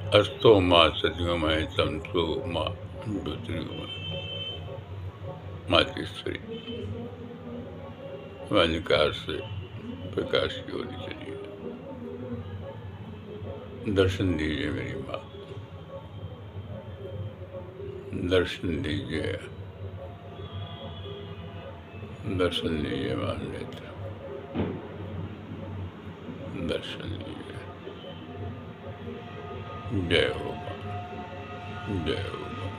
अस्तो माँ सत्योमय तमसो माँ ज्योतिर्गमय मातेश्वरी अंधकार से प्रकाश की ओर चलिए। दर्शन दीजिए मेरी माँ, दर्शन दीजिए, दर्शन दीजिए माँ नेत्र, दर्शन दीजिए। जय हो माँ, जय हो माँ,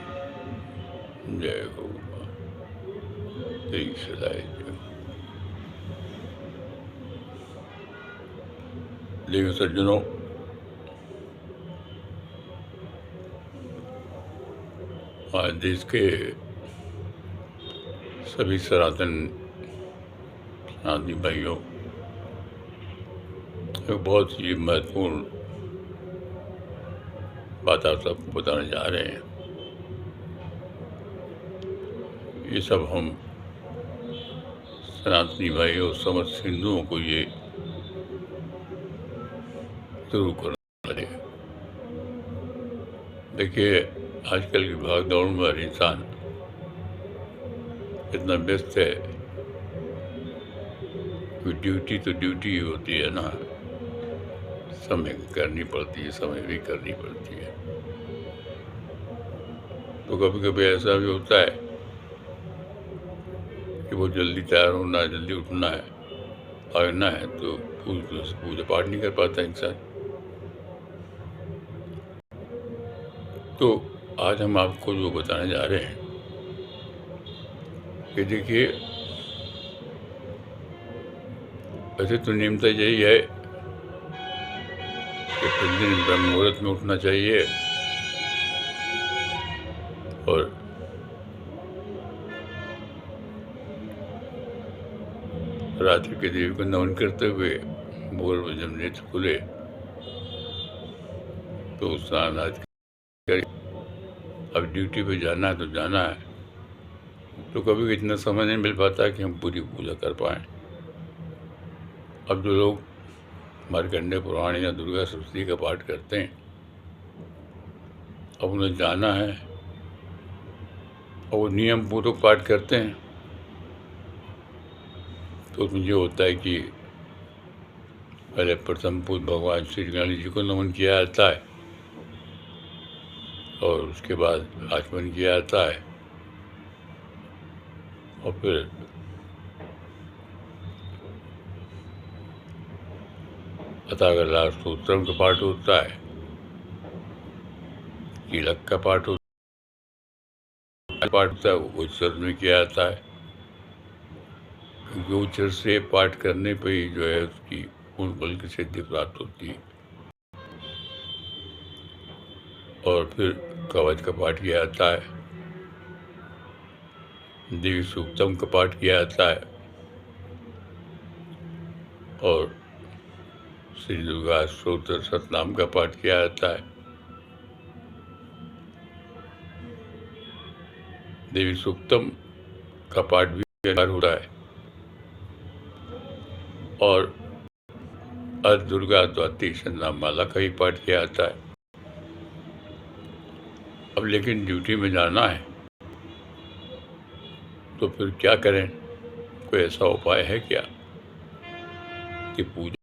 जय हो माँ, तेरी सदाई जय। देवी सज्जनों, आज देश के सभी सनातनी भाइयों एक बहुत ही महत्वपूर्ण बात आप सबको बताने जा रहे हैं। ये सब हम सनातनी भाइयों समस्त हिंदुओं को ये जरूर करना पड़ेगा। देखिए, आजकल की भाग दौड़ में हर इंसान इतना व्यस्त है कि ड्यूटी तो ड्यूटी ही होती है ना, समय करनी पड़ती है, समय भी करनी पड़ती है। तो कभी कभी ऐसा भी होता है कि वो जल्दी तैयार होना है, जल्दी उठना है, भागना है, तो पूजा पाठ नहीं कर पाता इंसान। तो आज हम आपको जो बताने जा रहे हैं कि देखिए, वैसे तो नियमता यही है कि प्रतिदिन ब्रह्म मुहूर्त में उठना चाहिए और रात्रि के देवी को नमन करते हुए भोर में जब नेत्र खुले तो स्नान आदि करें। अब ड्यूटी पे जाना है तो जाना है, तो कभी इतना समय नहीं मिल पाता कि हम पूरी पूजा कर पाएँ। अब जो लोग मार्कंडेय पुराण या दुर्गा सप्तशती का पाठ करते हैं, अब उन्हें जाना है और वो नियम पूर्वक पाठ करते हैं, तो उसमें ये होता है कि पहले प्रथम पूज भगवान श्री गणेश जी को नमन किया जाता है और उसके बाद आचमन किया जाता है और फिर अथागला स्तोत्रम का पाठ होता है, कीलक का पाठ होता है, वो उच्चर में किया जाता है, क्योंकि उच्चर से पाठ करने पे ही जो है उसकी पूर्ण बल की सिद्धि प्राप्त होती है। और फिर कवच का पाठ किया जाता है, देवी सूक्तम का पाठ किया जाता है और श्री दुर्गा स्तोत्र सतनाम का पाठ किया जाता है। देवी सूक्तम का पाठ भी होता है और दुर्गा द्वाती नाम माला का ही पाठ किया जाता है। अब लेकिन ड्यूटी में जाना है तो फिर क्या करें? कोई ऐसा उपाय है क्या कि पूजा?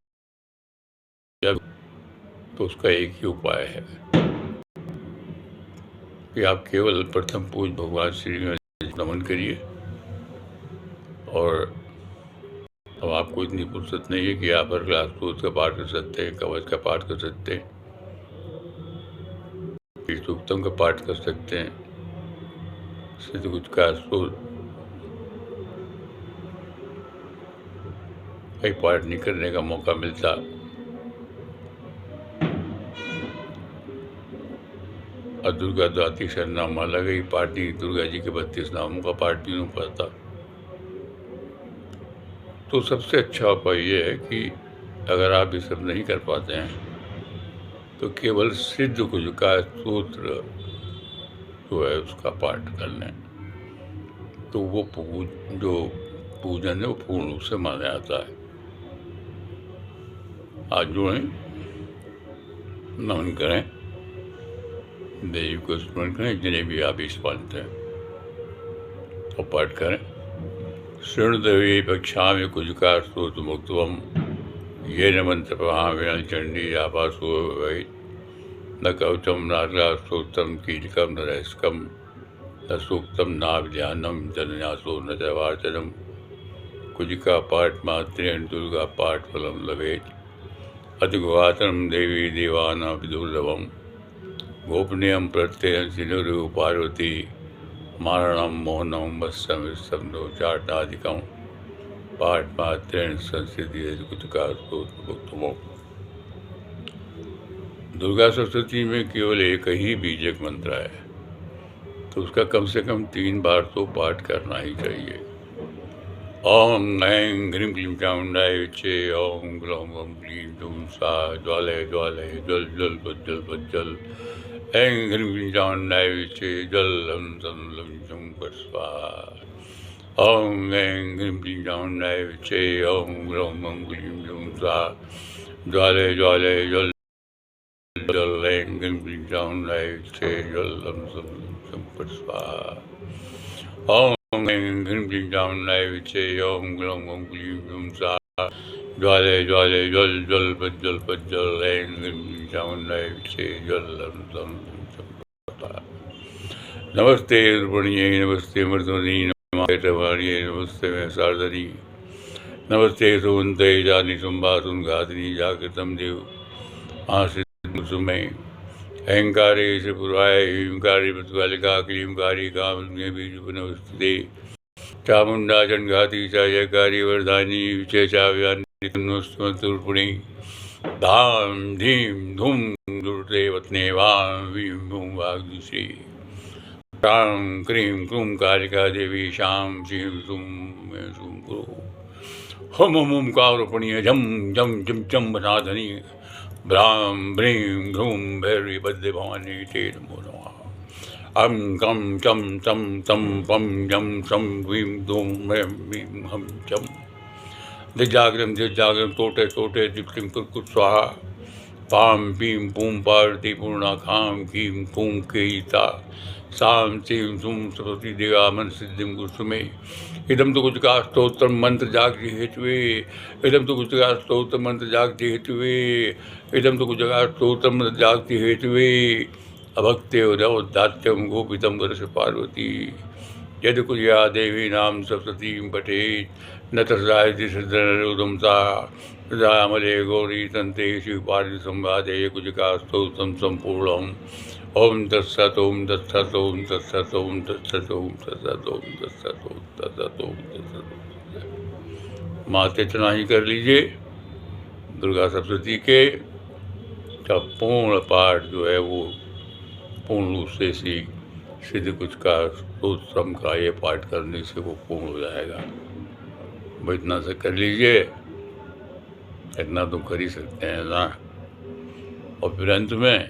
तो उसका एक ही उपाय है कि आप केवल प्रथम पूज भगवान श्री गणेश जी को नमन करिए। और अब आपको इतनी फुर्सत नहीं है कि आप हर क्लास स्तोत्र का पाठ कर सकते हैं, कवच का पाठ कर सकते हैं, सूक्तम का पाठ कर सकते हैं, सिद्ध कुछ का कई पाठ नहीं करने का मौका मिलता। और दुर्गा द्वाती नाम माला का ही पाठ नहीं, दुर्गा जी के 32 नामों का पाठ भी नहीं पड़ता। तो सबसे अच्छा उपाय ये है कि अगर आप ये सब नहीं कर पाते हैं तो केवल सिद्ध कुछ का स्तोत्र जो है उसका पाठ कर लें, तो वो जो पूजन है वो पूर्ण रूप से माना जाता है। आज जुड़ें, नमन करें देवी को स्मरण करें, जिन्हें भी आप इस मानते हैं, और पाठ करें। शृणुदेवी पक्षा में कुजकार स्तोत्र मुक्तवम ये न मंत्र प्रभावेण चंडी आपासो वै न कवचम नागा स्तोत्रम कीटकम न रहस्कम न सूक्तम नाभिध्यानम जनन्यासो न चवाचनम कुजिका पाठ मात्रेण दुर्गा पाठ फलम लभेत अतिगुहातरम देवी देवाना विदुर्लभम गोपनीयम प्रत्यय सिनुरु पार्वती मारणम मोहनम वत्सम विस्तम चाटादिकम पाठ मात्रेण संस्कृति कुतकार स्तोत्र। दुर्गा सप्तशती में केवल एक ही बीजक मंत्र है, तो उसका कम से कम 3 बार तो पाठ करना ही चाहिए। ओम ऐं ह्रीं क्लीं चामुंडाय विच्चे ओम ग्लौं गं क्लीं दूं सा ज्वालय ज्वालय जल जल बज्जल बज्जल ऐं ह्रीं क्लीं चामुंडाय विच्चे जल लं तं लं चं फट् स्वाहा। ओम ऐं ह्रीं क्लीं चामुंडाय विच्चे ओम ग्लौं गं क्लीं दूं सा ज्वालय ज्वालय जल जल ऐं ह्रीं क्लीं चामुंडाय विच्चे जल लं तं लं चं फट् स्वाहा। ओम ऐं ह्रीं क्लीं चामुंडाय विच्चे ओम ग्लौं गं क्लीं दूं सा ज्वालय ज्वालय जल जल बज्जल बज्जल ऐं ह्रीं क्लीं चामुंडाय विच्चे जल लं तं लं चं फट् स्वाहा। नमस्ते रुक्मिण्यै नमस्ते मर्दमती नमस्ते टवाण्यै नमस्ते वैशार्दनी नमस्ते सुवन्ते जानि संभासुन घातिनी जागृतं देव आश्रित सुमय अहंकारे त्रिपुराय ह्रींकारे मृत्युकालिका क्लींकारी कामज्ञे बीजोपनवस्थिते चामुंडा जन्घाती च जयकारी वरदानी विचय चाव्यान्ति तन्नोस्तुमन्तुर्पुणे धाम धीम धूम दुर्ते वत्ने वां वीं भूं वाग्दिश्री क्रां क्रीं क्रूं कालिका देवी शां श्रीं सूं मे सूं गुरु हम हम कारुपणीय झम झम झम झम बसाधनी भ्रां भ्रीं घ्रूं भैरवी बद्ध भवानी ते नमो नमः। अं कं चं चं तं पं जं सं ह्रीं धूं ह्रीं ह्रीं हं चं दिग्जाग्रं तोटे तोटे दिक्तिं कुर्कुट स्वाहा। पां पीं पूं पार्वती पूर्णा खां कीं खूं केयिता सां सीं सूं सरस्वती देवा मन सिद्धिं कुसुमे इदं तो कुजका स्तोत्र मंत्र जागृति हेतुवे इदं तो कुजका स्तोत्र मंत्र जागृति हेतुवे इदं तो कुजका स्तोत्र मंत्र जागृति हेतुवे अभक्ते उदात्यम गोपितम वर्ष पार्वती यदि कुजया देवी नाम सप्ततीं पठेत् न तस्यायति सिद्धनरुदं सा प्रजामले गौरी तन्ते शिवपार्वती संवादे कुजका स्तोत्रं संपूर्णम् ओम तत्सत ओम तत्सत ओम तत्सत ओम तत्सत ओम तत्सत ओम तत्सत ओम तत्सत ओम तत्सत। माते इतना ही कर लीजिए। दुर्गा सप्तशती के का पूर्ण पाठ जो है वो पूर्ण रूप से सिद्ध कुछ का स्तोत्रम का ये पाठ करने से वो पूर्ण हो जाएगा। वो इतना से कर लीजिए, इतना तो कर ही सकते हैं ना। और फिर अंत में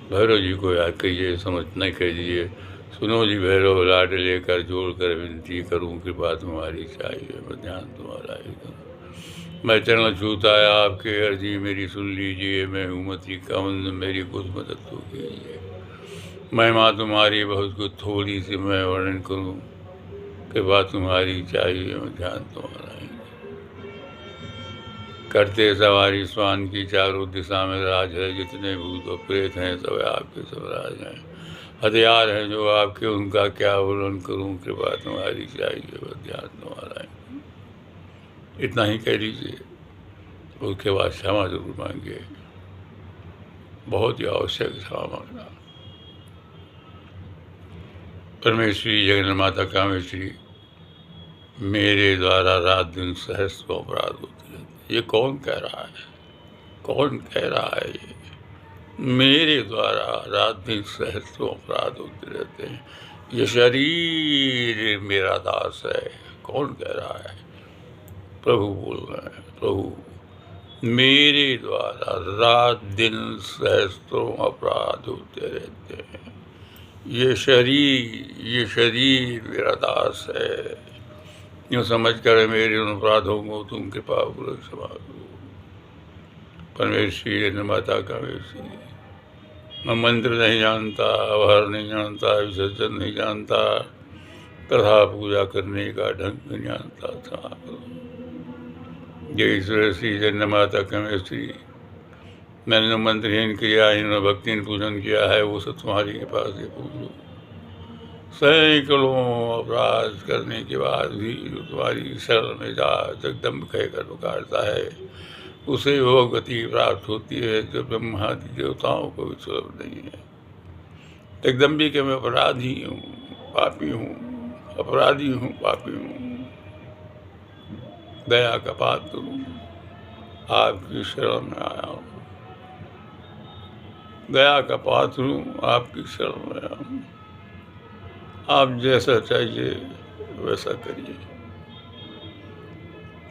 भैरव जी को याद कीजिए, समझना कीजिए। सुनो जी भैरव लाड लेकर जोड़ कर विनती करूं, कृपा तुम्हारी चाहिए, मैं ध्यान तुम्हारा ही करूं। मैं चरण छूता है आपके अर्जी मेरी सुन लीजिए, मैं हूँ मती कमंद मेरी कुछ मदद तो कीजिए। महिमा तुम्हारी बहुत कुछ थोड़ी सी मैं वर्णन करूं, कृपा तुम्हारी चाहिए, मैं ध्यान तुम्हारा ही। करते सवारी स्वान की चारों दिशा में राज है, जितने भूत और प्रेत हैं सब आपके सब राज हैं। हथियार हैं जो आपके, उनका क्या वर्णन करूं, कृपा तुम्हारी चाहिए, बस ध्यान तुम्हारा है। इतना ही कह लीजिए। उसके बाद क्षमा जरूर मांगिए, बहुत ही आवश्यक क्षमा मांगना। परमेश्वरी जगन्नाथ माता कामेश्वरी, मेरे द्वारा रात दिन सहस्त्रों अपराध होते रहते। ये कौन कह रहा है? कौन कह रहा है? ये मेरे द्वारा रात दिन सहस्त्रों अपराध होते रहते हैं। ये शरीर मेरा दास है। कौन कह रहा है? प्रभु बोल रहे हैं। प्रभु, मेरे द्वारा रात दिन सहस्त्रों अपराध होते रहते हैं। ये शरीर मेरा दास है। यूँ समझ कर मेरे उन अपराधों को तुम कृपा पूर्वक क्षमा करो। परमेश्वरी माता कामेश्वरी, मैं मंत्र नहीं जानता, आभार नहीं जानता, विसर्जन नहीं जानता, कथा पूजा करने का ढंग नहीं जानता था। जय श्री जन्म माता कमेश्वरी, मैंने मंत्रहीन क्रियाहीन और भक्तिहीन पूजन किया है, वो सब तुम्हारी कृपा से पूजो। सैकड़ों अपराध करने के बाद भी जो तुम्हारी शरण में जा जगदम्ब कहकर पुकारता है, उसे वो गति प्राप्त होती है जो ब्रह्मादि देवताओं को भी सुलभ नहीं है। जगदम्बी के मैं अपराधी हूँ, पापी हूँ, अपराधी हूँ, पापी हूँ, दया का पात्र हूँ, आपकी शरण में आया हूँ। दया का पात्र हूँ, आपकी शरण में आया हूँ। आप जैसा चाहिए वैसा करिए।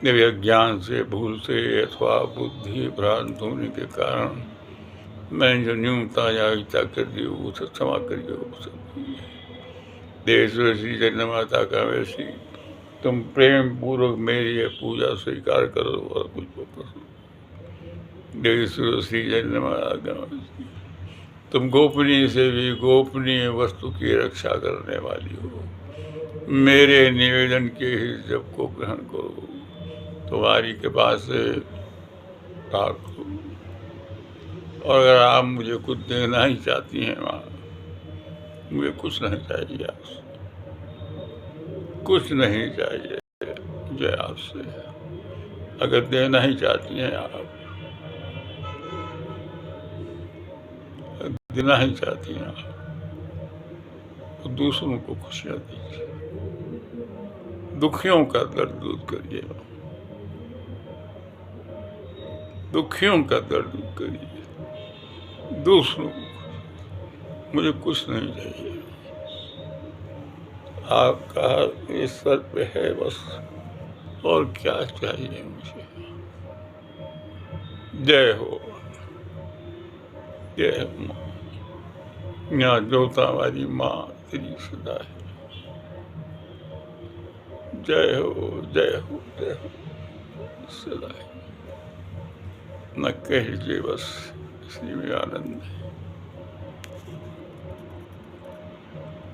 मेरे अज्ञान से, भूल से अथवा बुद्धि भ्रांत होने के कारण मैंने जो न्यूनता या इच्छा कर दी वो सब क्षमा करिए। वो सब देश वैसी जन्म माता का वैसी तुम प्रेम पूर्वक मेरी ये पूजा स्वीकार करो और कुछ देश वैसी जन्म माता का वैसी तुम गोपनीय से भी गोपनीय वस्तु की रक्षा करने वाली हो। मेरे निवेदन के ही जब को ग्रहण करो, तुम्हारी कृपा से प्राप्त हो। और अगर आप मुझे कुछ देना ही चाहती हैं माँ, मुझे कुछ नहीं चाहिए आपसे, कुछ नहीं चाहिए मुझे आपसे। अगर देना ही चाहती हैं आप, देना ही चाहती हैं आप, तो दूसरों को खुशियाँ दीजिए, दुखियों का दर्द दूर करिए, दुखियों का दर्द दूर करिए, दूसरों को। मुझे कुछ नहीं चाहिए, आपका इस सर पे है बस, और क्या चाहिए मुझे। जय हो, जय हो यहाँ जोता वाली माँ तेरी सदा है। जय हो, जय हो, जय हो सदा है। न कह बस इसी में आनंद है।